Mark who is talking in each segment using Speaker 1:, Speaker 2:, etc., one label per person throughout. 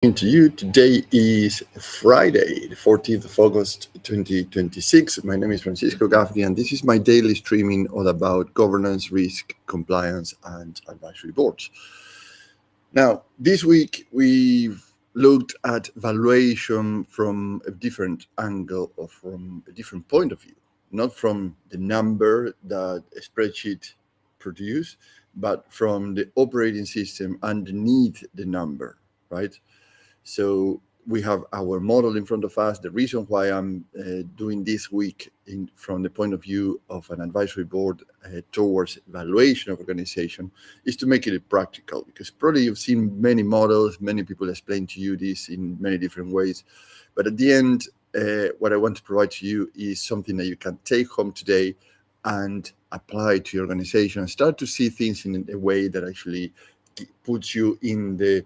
Speaker 1: To you. Today is Friday, the 14th of August, 2026. My name is Francisco Gaffney, and this is my daily streaming all about governance, risk, compliance, and advisory boards. Now, this week we've looked at valuation from a different angle or from a different point of view, not from the number that a spreadsheet produce, but from the operating system underneath the number, right? So we have our model in front of us. The reason why I'm doing this week from the point of view of an advisory board towards evaluation of organization is to make it practical, because probably you've seen many models, many people explain to you this in many different ways. But at the end, what I want to provide to you is something that you can take home today and apply to your organization and start to see things in a way that actually puts you in the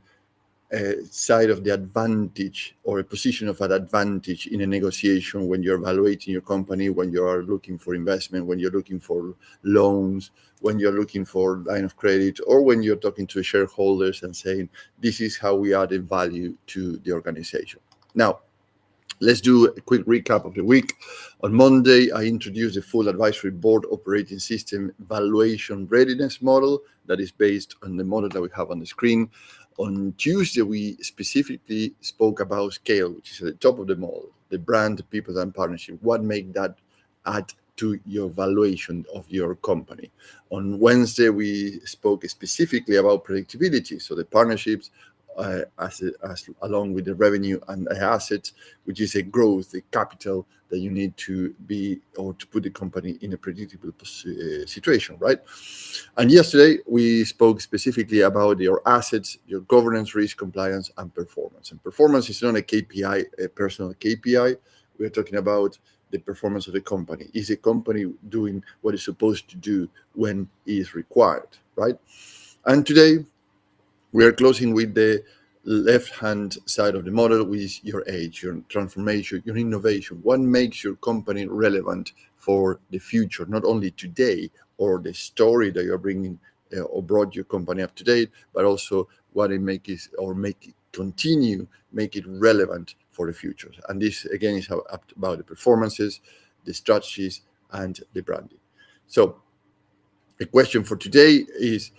Speaker 1: side of the advantage, or a position of an advantage in a negotiation when you're evaluating your company, when you are looking for investment, when you're looking for loans, when you're looking for line of credit, or when you're talking to shareholders and saying, this is how we added value to the organization. Now, let's do a quick recap of the week. On Monday, I introduced the full advisory board operating system valuation readiness model that is based on the model that we have on the screen. On Tuesday, we specifically spoke about scale, which is at the top of the model, the brand, people, and partnership. What make that add to your valuation of your company? On Wednesday, we spoke specifically about predictability, so the partnerships, as along with the revenue and the assets, which is a growth, the capital that you need to be, or to put the company in a predictable situation, right? And yesterday we spoke specifically about your assets, your governance, risk, compliance, and performance. And performance is not a KPI, a personal KPI. We're talking about the performance of the company. Is the company doing what it's supposed to do when it is required, right? And today we are closing with the left-hand side of the model, which is your age, your transformation, your innovation. What makes your company relevant for the future, not only today or the story that you're bringing or brought your company up to date, but also what it make it relevant for the future. And this again is about the performances, the strategies, and the branding. So the question for today is,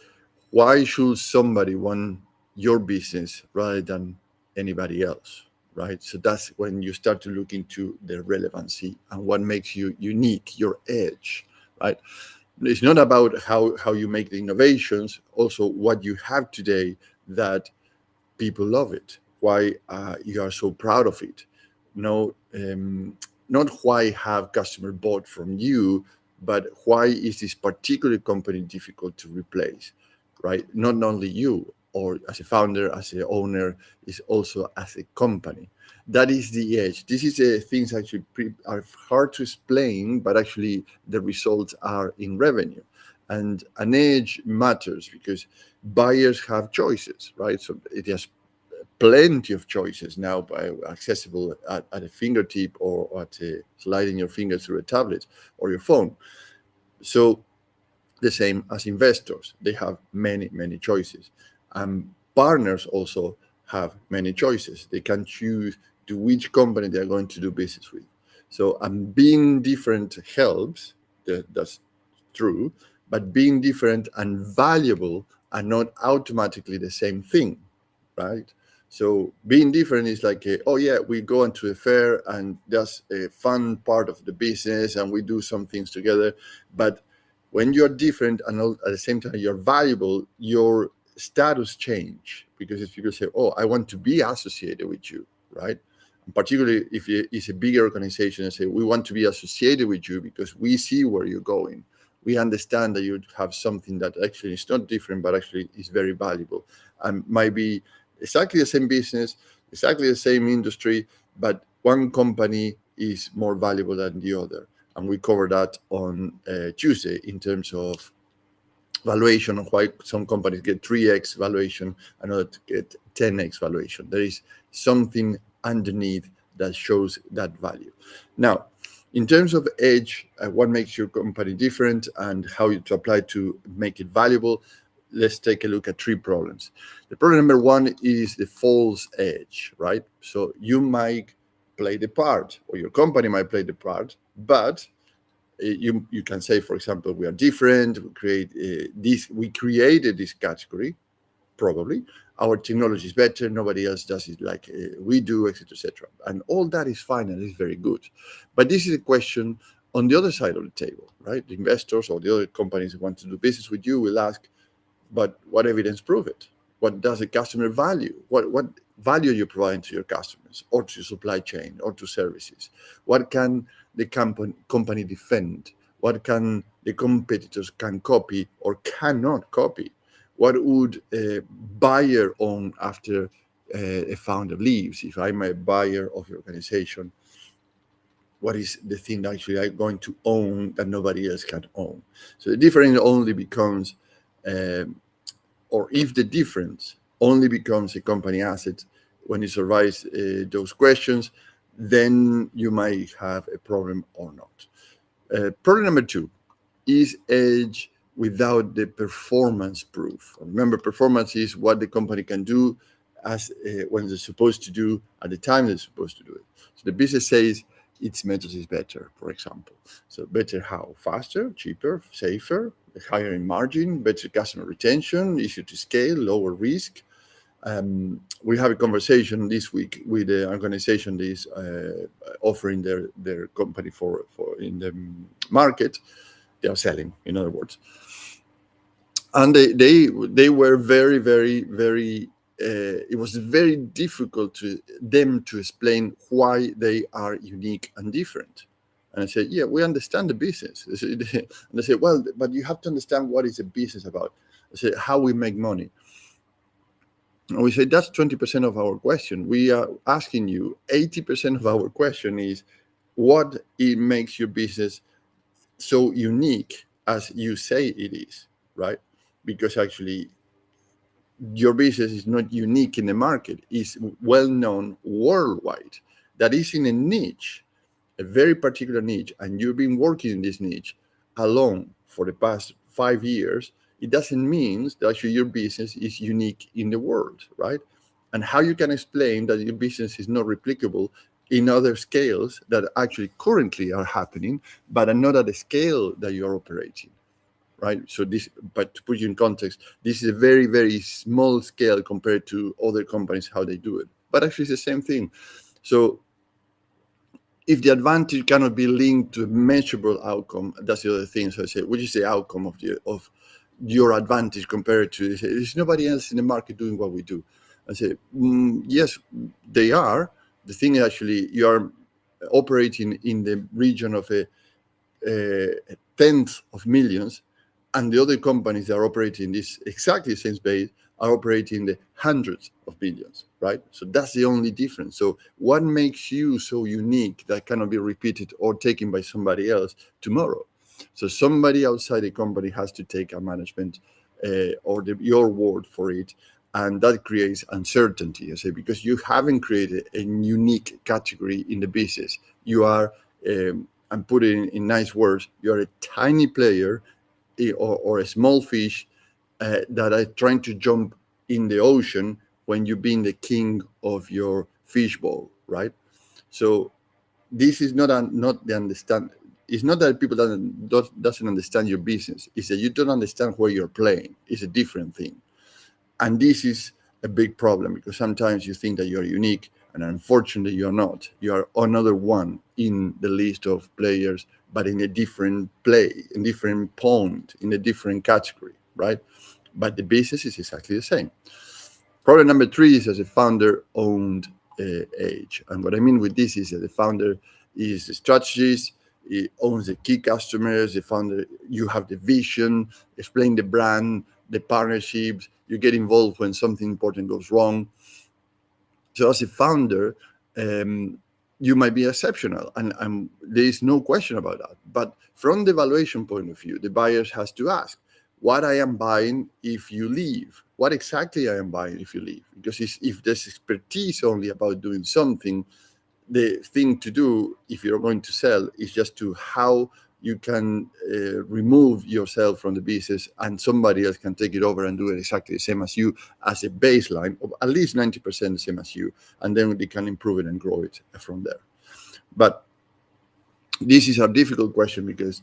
Speaker 1: why should somebody want your business rather than anybody else, right? So that's when you start to look into the relevancy and what makes you unique, your edge, right? It's not about how you make the innovations, also what you have today that people love it, why you are so proud of it. No, not why have customer bought from you, but why is this particular company difficult to replace, right? Not only you, or as a founder, as an owner, is also as a company. That is the edge. This is things actually are hard to explain, but actually the results are in revenue. And an edge matters because buyers have choices, right? So it has plenty of choices now, accessible at a fingertip, or at sliding your fingers through a tablet or your phone. So the same as investors, they have many choices, and partners also have many choices. They can choose to which company they are going to do business with. So, and being different helps. That's true, but being different and valuable are not automatically the same thing, right? So being different is like, oh yeah, we go into a fair and that's a fun part of the business and we do some things together. But when you're different and at the same time you're valuable, your status change, because if people say, oh, I want to be associated with you, right? And particularly if it's a bigger organization and say, we want to be associated with you because we see where you're going. We understand that you have something that actually is not different, but actually is very valuable and might be exactly the same business, exactly the same industry, but one company is more valuable than the other. And we covered that on Tuesday in terms of valuation, of why some companies get 3x valuation and others get 10x valuation. There is something underneath that shows that value. Now, in terms of edge, what makes your company different and how to apply to make it valuable, let's take a look at three problems. The problem number one is the false edge, right? So you might play the part, or your company might play the part, but you can say, for example, we are different. We created this category. Probably our technology is better. Nobody else does it like we do, etc., etc. And all that is fine and is very good. But this is a question on the other side of the table, right? The investors or the other companies who want to do business with you will ask, but what evidence prove it? What does the customer value? What value are you providing to your customers or to your supply chain or to services? What can the company defend? What can the competitors can copy or cannot copy? What would a buyer own after a founder leaves? If I'm a buyer of your organization, what is the thing that actually I'm going to own that nobody else can own? So the difference only becomes, or if the difference only becomes a company asset when it survives those questions, then you might have a problem or not. Problem number two is edge without the performance proof. Remember, performance is what the company can do as when they're supposed to do at the time they're supposed to do it. So the business says its methods is better, for example. So better how? Faster, cheaper, safer, higher in margin, better customer retention, easier to scale, lower risk. We have a conversation this week with an organization that is offering their company for in the market. They are selling, in other words, and they were very, very, very. It was very difficult to them to explain why they are unique and different. And I said, yeah, we understand the business. And they said, well, but you have to understand what is a business about. I said, how we make money. And we say that's 20% of our question. We are asking you 80% of our question is what it makes your business so unique as you say it is, right? Because actually your business is not unique in the market, it's well known worldwide. That is in a niche, a very particular niche, and you've been working in this niche alone for the past 5 years. It doesn't mean that actually your business is unique in the world, right? And how you can explain that your business is not replicable in other scales that actually currently are happening, but are not at the scale that you're operating, right? So this, but to put you in context, this is a very, very small scale compared to other companies, how they do it. But actually it's the same thing. So if the advantage cannot be linked to a measurable outcome, that's the other thing. So I say, which is the outcome of your advantage compared to, there's nobody else in the market doing what we do. I say, yes, they are. The thing is actually you are operating in the region of a tenth of millions, and the other companies that are operating this exactly the same space are operating in the hundreds of billions, right? So that's the only difference. So what makes you so unique that cannot be repeated or taken by somebody else tomorrow? So somebody outside the company has to take a management or your word for it, and that creates uncertainty. I say, because you haven't created a unique category in the business. You are, and put it in nice words, you are a tiny player or a small fish that are trying to jump in the ocean when you've been the king of your fishbowl, right? So this is not the understand. It's not that people doesn't understand your business. It's that you don't understand where you're playing. It's a different thing. And this is a big problem because sometimes you think that you're unique, and unfortunately you're not. You are another one in the list of players, but in a different play, in different pond, in a different category, right? But the business is exactly the same. Problem number three is as a founder-owned age. And what I mean with this is that the founder is the strategist, he owns the key customers, the founder, you have the vision, explain the brand, the partnerships, you get involved when something important goes wrong. So as a founder, you might be exceptional, and there is no question about that. But from the valuation point of view, the buyers has to ask, what I am buying if you leave? What exactly I am buying if you leave? Because if there's expertise only about doing something, the thing to do if you're going to sell is just to how you can remove yourself from the business and somebody else can take it over and do it exactly the same as you, as a baseline of at least 90% the same as you, and then they can improve it and grow it from there. But this is a difficult question, because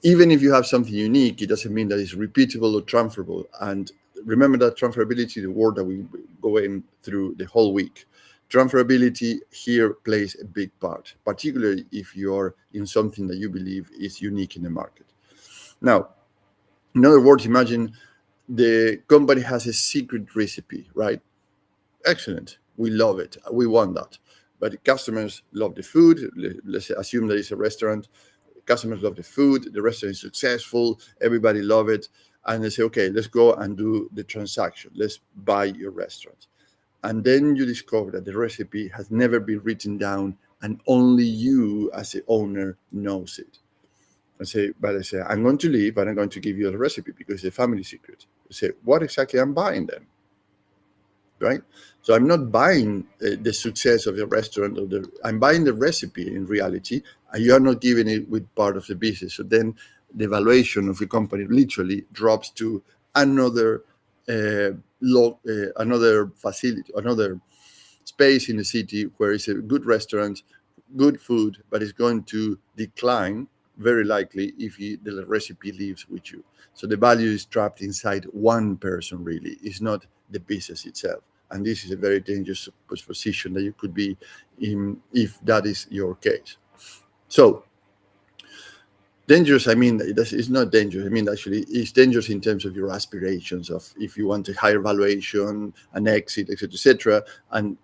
Speaker 1: even if you have something unique, it doesn't mean that it's repeatable or transferable. And remember that transferability, the word that we go in through the whole week. Transferability here plays a big part, particularly if you're in something that you believe is unique in the market. Now, in other words, imagine the company has a secret recipe, right? Excellent. We love it. We want that. But customers love the food. Let's assume that it's a restaurant. Customers love the food. The restaurant is successful. Everybody love it. And they say, okay, let's go and do the transaction. Let's buy your restaurant. And then you discover that the recipe has never been written down and only you as the owner knows it. I say, I'm going to leave, but I'm going to give you the recipe because it's a family secret. I say, what exactly I'm buying then? Right? So I'm not buying the success of your restaurant, I'm buying the recipe in reality, and you are not giving it with part of the business. So then the valuation of the company literally drops to another another facility, another space in the city where it's a good restaurant, good food, but it's going to decline very likely if the recipe leaves with you. So the value is trapped inside one person, really. It's not the business itself. And this is a very dangerous position that you could be in if that is your case. So dangerous, I mean, it's not dangerous. I mean, actually, it's dangerous in terms of your aspirations of if you want a higher valuation, an exit, etc., etc., and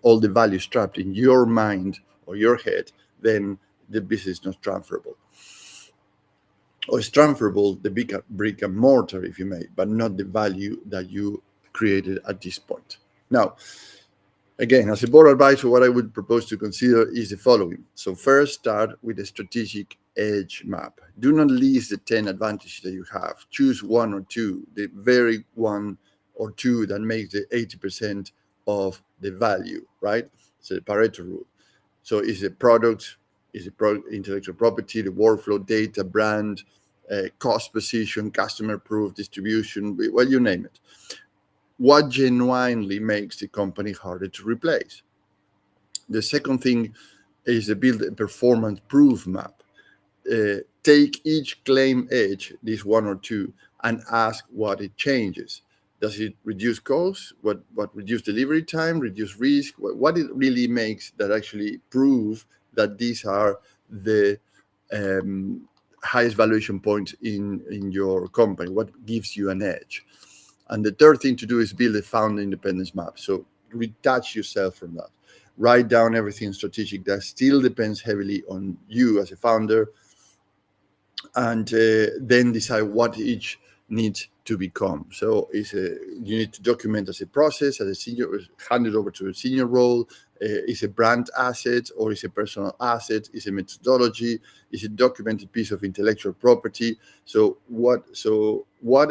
Speaker 1: all the values trapped in your mind or your head, then the business is not transferable. Or it's transferable, the brick and mortar, if you may, but not the value that you created at this point. Now, again, as a board advisor, what I would propose to consider is the following. So first, start with a strategic edge map. Do not list the 10 advantages that you have. Choose one or two, the very one or two that makes the 80% of the value, right? So the Pareto rule. So is it product, is it intellectual property, the workflow, data, brand, cost position, customer proof, distribution, well, you name it. What genuinely makes the company harder to replace? The second thing is to build a performance proof map. Take each claim edge, this one or two, and ask what it changes. Does it reduce costs? What reduce delivery time, reduce risk? What it really makes that actually prove that these are the highest valuation points in your company? What gives you an edge? And the third thing to do is build a founder independence map. So detach yourself from that. Write down everything strategic that still depends heavily on you as a founder, and then decide what each needs to become. So you need to document as a process, as a senior, hand it over to a senior role. Is a brand asset or is a personal asset? Is a methodology? Is a documented piece of intellectual property? So what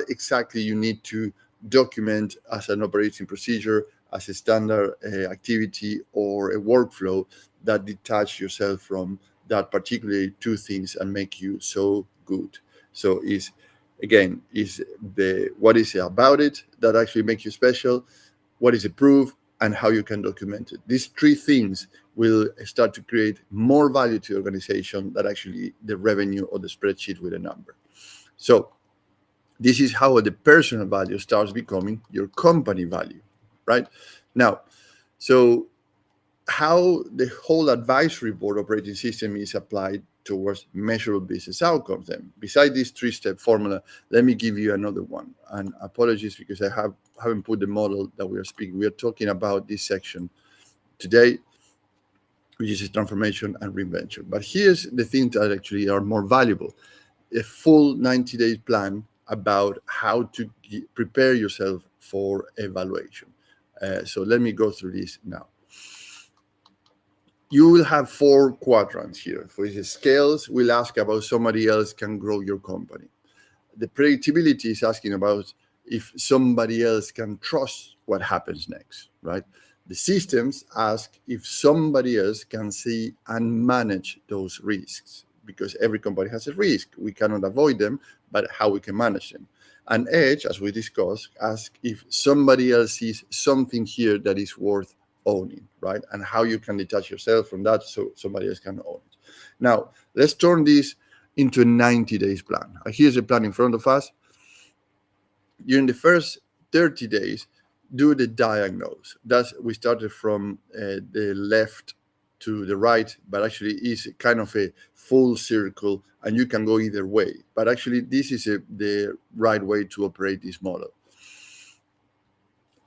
Speaker 1: exactly you need to document as an operating procedure, as a standard activity or a workflow that detach yourself from that particularly two things and make you so good. So what is it about it that actually makes you special? What is the proof? And how you can document it. These three things will start to create more value to the organization than actually the revenue or the spreadsheet with a number. So this is how the personal value starts becoming your company value, right? Now, so how the whole advisory board operating system is applied towards measurable business outcomes. Then, beside this three-step formula, let me give you another one. And apologies because I haven't put the model that we are speaking. We are talking about this section today, which is transformation and reinvention. But here's the things that actually are more valuable: a full 90-day plan about how to prepare yourself for evaluation. So let me go through this now. You will have 4 quadrants here. For the scales, we'll ask about somebody else can grow your company. The predictability is asking about if somebody else can trust what happens next, right? The systems ask if somebody else can see and manage those risks. because every company has a risk. We cannot avoid them, but how we can manage them. And edge, as we discussed, ask if somebody else sees something here that is worth owning, right? And how you can detach yourself from that so somebody else can own it. Now, let's turn this into a 90 days plan. Here's a plan in front of us. During the first 30 days, do the diagnose. That's, we started from the left to the right, but actually is kind of a full circle, and you can go either way. But actually, this is the right way to operate this model.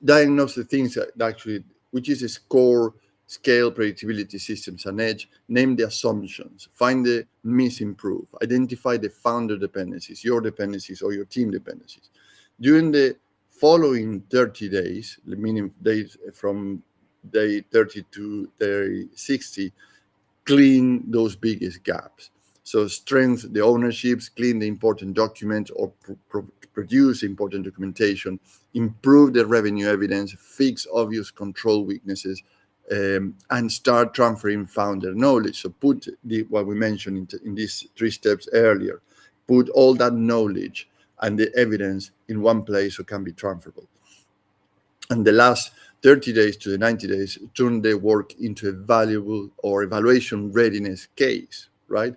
Speaker 1: Diagnose the things that actually, which is a score, scale, predictability systems, and edge. Name the assumptions. Find the misimprove. Identify the founder dependencies, your dependencies, or your team dependencies. During the following 30 days, meaning days from day 30 to day 60, clean those biggest gaps. So strengthen the ownerships, clean the important documents, or produce important documentation, improve the revenue evidence, fix obvious control weaknesses, and start transferring founder knowledge. So put what we mentioned in these 3 steps earlier, put all that knowledge and the evidence in one place so it can be transferable. And the last 30 days to the 90 days, turn the work into a valuable or evaluation readiness case, right?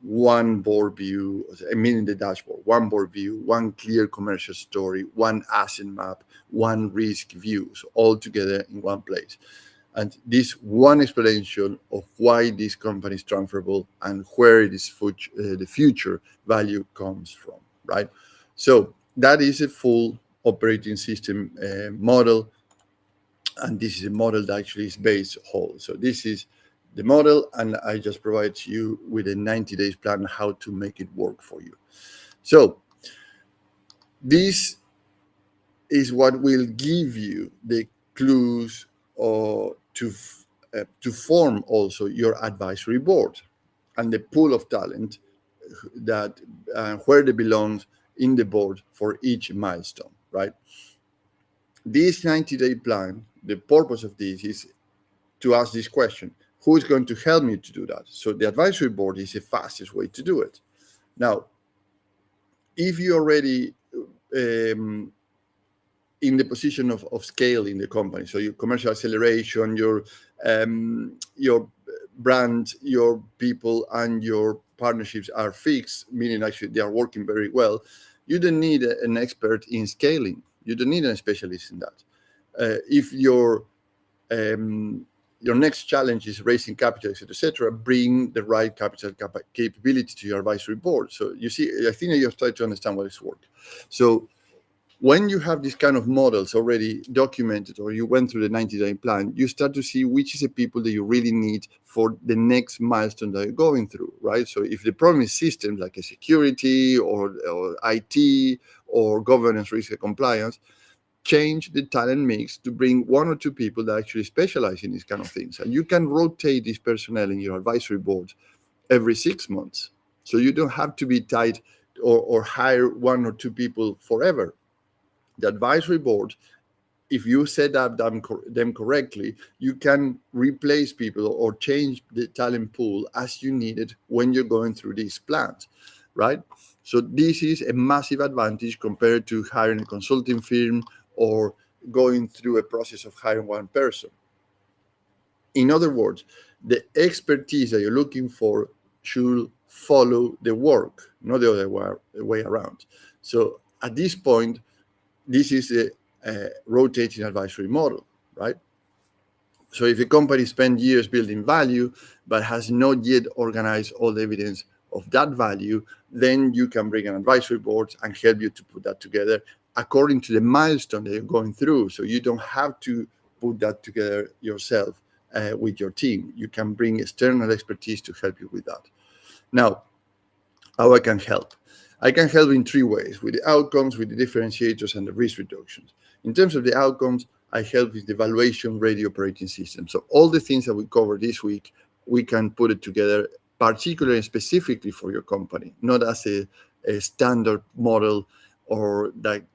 Speaker 1: One board view, I mean in the dashboard, one board view, one clear commercial story, one asset map, one risk view, so all together in one place. And this one explanation of why this company is transferable and where it is the future value comes from, right? So that is a full operating system model, and this is a model that actually is based whole. So this is the model, and I just provide you with a 90 days plan how to make it work for you. So this is what will give you the clues to form also your advisory board and the pool of talent that where they belong in the board for each milestone, right? This 90-day plan, the purpose of this is to ask this question: who is going to help me to do that? So the advisory board is the fastest way to do it. Now, if you already in the position of scale in the company, so your commercial acceleration, your brand, your people, and your partnerships are fixed, meaning actually they are working very well, you don't need an expert in scaling. You don't need a specialist in that. If your next challenge is raising capital, etc., bring the right capital capability to your advisory board. So you see, I think you have tried to understand what is work. So when you have these kind of models already documented, or you went through the 90-day plan, you start to see which is the people that you really need for the next milestone that you're going through, right? So if the problem is systems like a security or IT or governance, risk and compliance, change the talent mix to bring 1 or 2 people that actually specialize in these kind of things. And you can rotate this personnel in your advisory board every 6 months. So you don't have to be tied or hire 1 or 2 people forever. The advisory board, if you set up them correctly, you can replace people or change the talent pool as you need it when you're going through these plans, right? So this is a massive advantage compared to hiring a consulting firm or going through a process of hiring 1 person. In other words, the expertise that you're looking for should follow the work, not the other way around. So at this point, this is a rotating advisory model, right? So if a company spent years building value, but has not yet organized all the evidence of that value, then you can bring an advisory board and help you to put that together according to the milestone that you're going through. So you don't have to put that together yourself with your team. You can bring external expertise to help you with that. Now, how I can help? I can help in 3 ways: with the outcomes, with the differentiators, and the risk reductions. In terms of the outcomes, I help with the valuation-ready operating system. So all the things that we covered this week, we can put it together, particularly and specifically for your company, not as a standard model or like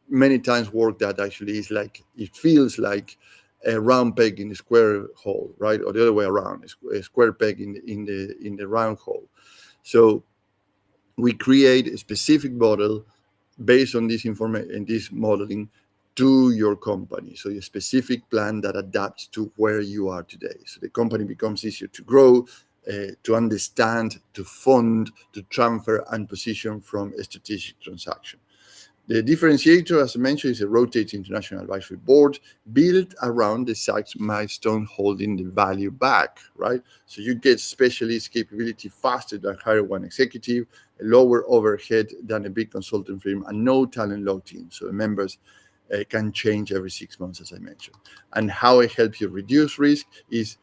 Speaker 1: many times work that actually is like, it feels like a round peg in the square hole, right? Or the other way around, a square peg in the round hole. So we create a specific model based on this information and this modeling to your company. So a specific plan that adapts to where you are today. So the company becomes easier to grow, to understand, to fund, to transfer, and position from a strategic transaction. The differentiator, as I mentioned, is a rotating international advisory board built around the six milestone holding the value back, right? So you get specialist capability faster than hire one executive, a lower overhead than a big consulting firm, and no talent locked in. So the members can change every 6 months, as I mentioned. And how it helps you reduce risk is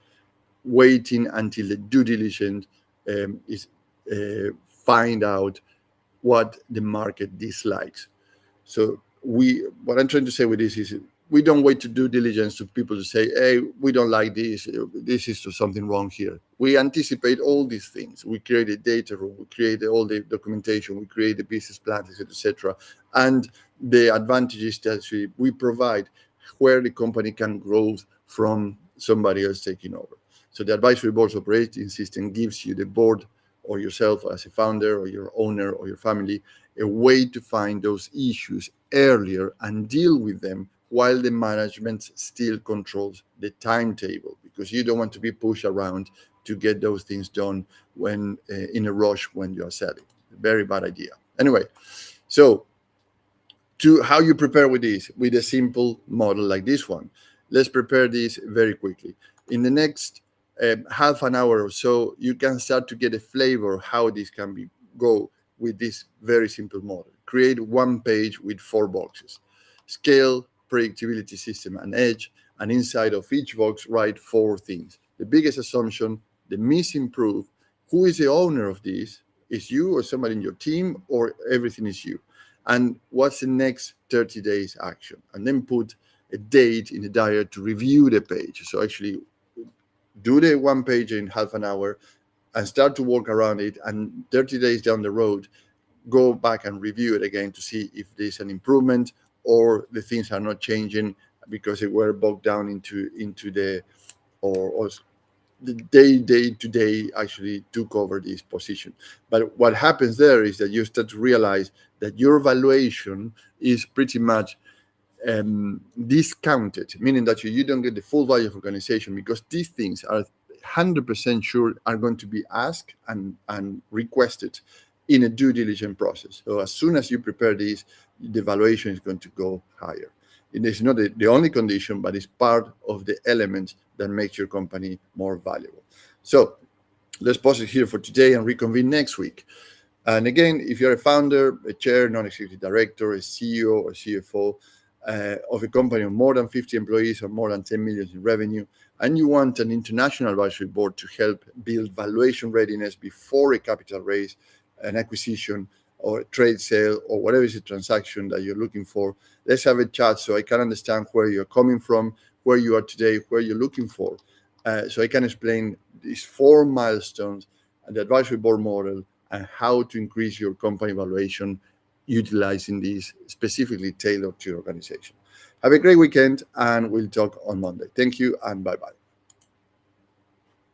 Speaker 1: waiting until the due diligence is find out what the market dislikes. So what I'm trying to say with this is we don't wait to do diligence to people to say, hey, we don't like this. This is something wrong here. We anticipate all these things. We create a data room. We create all the documentation. We create the business plans, etc. And the advantages that we provide where the company can grow from somebody else taking over. So the advisory board's operating system gives you, the board or yourself as a founder or your owner or your family, a way to find those issues earlier and deal with them while the management still controls the timetable, because you don't want to be pushed around to get those things done when in a rush when you are selling. Very bad idea. Anyway, so to how you prepare with this, with a simple model like this one. Let's prepare this very quickly. In the next half an hour or so, you can start to get a flavor of how this can go with this very simple model. Create one page with 4 boxes: scale, predictability, system, and edge. And inside of each box, write 4 things: the biggest assumption, the missing proof, who is the owner of this, is you or somebody in your team, or everything is you, and what's the next 30 days action. And then put a date in the diary to review the page. So actually do the one page in half an hour and start to work around it, and 30 days down the road, go back and review it again to see if there's an improvement or the things are not changing because they were bogged down into the or the day to day actually took over this position. But what happens there is that you start to realize that your valuation is pretty much discounted, meaning that you don't get the full value of organization, because these things are 100% sure are going to be asked and requested in a due diligence process. So as soon as you prepare this, the valuation is going to go higher. And it's not the only condition, but it's part of the elements that makes your company more valuable. So let's pause it here for today and reconvene next week. And again, if you're a founder, a chair, non-executive director, a CEO or CFO of a company of more than 50 employees or more than 10 million in revenue, and you want an international advisory board to help build valuation readiness before a capital raise, an acquisition, or a trade sale, or whatever is the transaction that you're looking for, let's have a chat so I can understand where you're coming from, where you are today, where you're looking for. So I can explain these 4 milestones and the advisory board model and how to increase your company valuation utilizing these specifically tailored to your organization. Have a great weekend, and we'll talk on Monday. Thank you, and bye-bye.